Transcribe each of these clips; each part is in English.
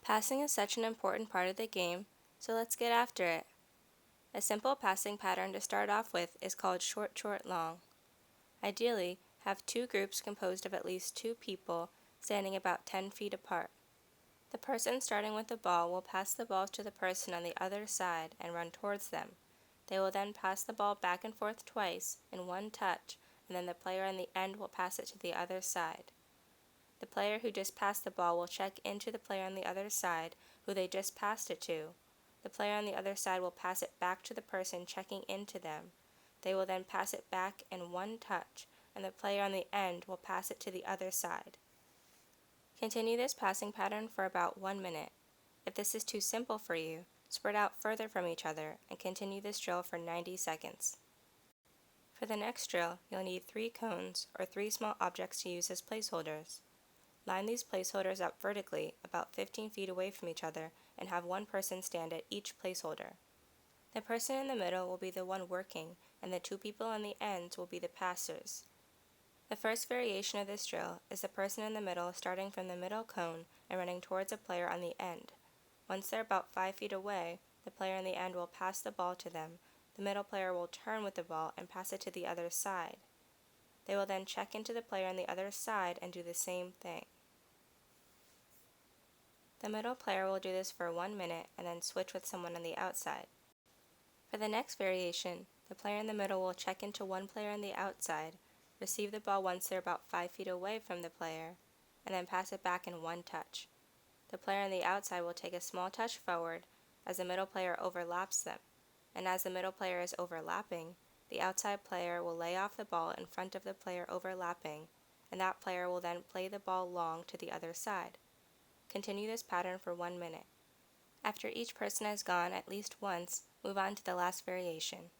Passing is such an important part of the game, so let's get after it. A simple passing pattern to start off with is called short, short, long. Ideally, have two groups composed of at least two people standing about 10 feet apart. The person starting with the ball will pass the ball to the person on the other side and run towards them. They will then pass the ball back and forth twice in one touch, and then the player on the end will pass it to the other side. The player who just passed the ball will check into the player on the other side who they just passed it to. The player on the other side will pass it back to the person checking into them. They will then pass it back in one touch, and the player on the end will pass it to the other side. Continue this passing pattern for about 1 minute. If this is too simple for you, spread out further from each other and continue this drill for 90 seconds. For the next drill, you'll need 3 cones or 3 small objects to use as placeholders. Line these placeholders up vertically about 15 feet away from each other and have one person stand at each placeholder. The person in the middle will be the one working, and the 2 people on the ends will be the passers. The first variation of this drill is the person in the middle starting from the middle cone and running towards a player on the end. Once they're about 5 feet away, the player on the end will pass the ball to them. The middle player will turn with the ball and pass it to the other side. They will then check into the player on the other side and do the same thing. The middle player will do this for 1 minute and then switch with someone on the outside. For the next variation, the player in the middle will check into one player on the outside, receive the ball once they're about 5 feet away from the player, and then pass it back in one touch. The player on the outside will take a small touch forward as the middle player overlaps them, and as the middle player is overlapping, the outside player will lay off the ball in front of the player overlapping, and that player will then play the ball long to the other side. Continue this pattern for 1 minute. After each person has gone at least once, move on to the last variation.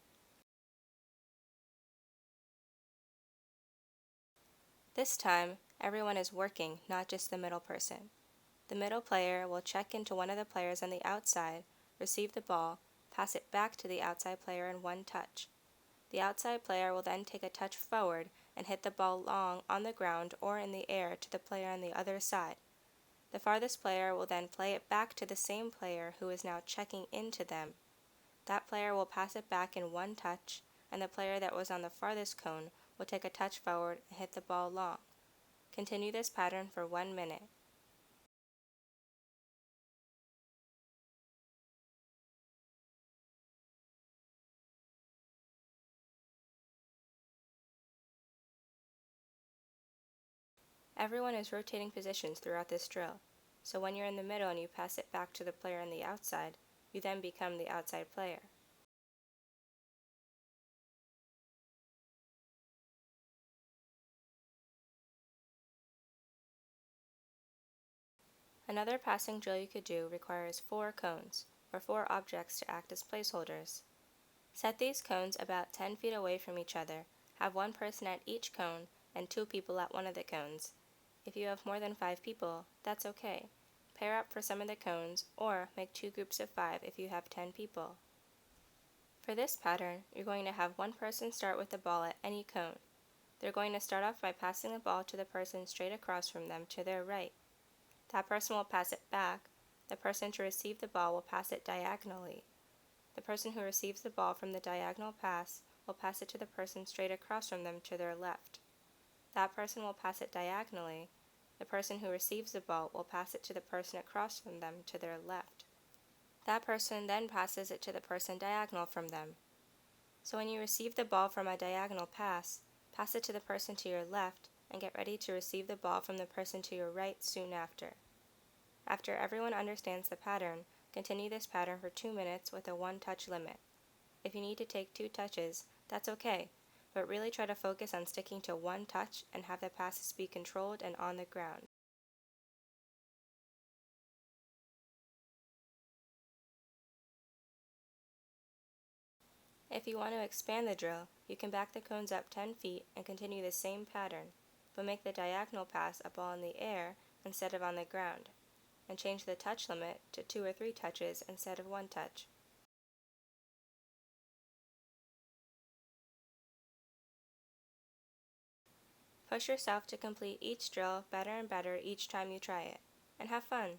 This time, everyone is working, not just the middle person. The middle player will check into one of the players on the outside, receive the ball, pass it back to the outside player in one touch. The outside player will then take a touch forward and hit the ball long on the ground or in the air to the player on the other side. The farthest player will then play it back to the same player who is now checking into them. That player will pass it back in one touch, and the player that was on the farthest cone will take a touch forward and hit the ball long. Continue this pattern for 1 minute. Everyone is rotating positions throughout this drill, so when you're in the middle and you pass it back to the player on the outside, you then become the outside player. Another passing drill you could do requires 4 cones, or 4 objects to act as placeholders. Set these cones about 10 feet away from each other, have one person at each cone, and 2 people at one of the cones. If you have more than 5 people, that's okay. Pair up for some of the cones, or make 2 groups of 5 if you have 10 people. For this pattern, you're going to have one person start with the ball at any cone. They're going to start off by passing the ball to the person straight across from them to their right. That person will pass it back. The person to receive the ball will pass it diagonally. The person who receives the ball from the diagonal pass will pass it to the person straight across from them to their left. That person will pass it diagonally. The person who receives the ball will pass it to the person across from them to their left. That person then passes it to the person diagonal from them. So when you receive the ball from a diagonal pass it to the person to your left and get ready to receive the ball from the person to your right soon after. After everyone understands the pattern, continue this pattern for 2 minutes with a 1-touch limit. If you need to take 2 touches, that's okay, but really try to focus on sticking to 1 touch and have the passes be controlled and on the ground. If you want to expand the drill, you can back the cones up 10 feet and continue the same pattern, but make the diagonal pass a ball in the air instead of on the ground, and change the touch limit to 2 or 3 touches instead of 1 touch. Push yourself to complete each drill better and better each time you try it, and have fun!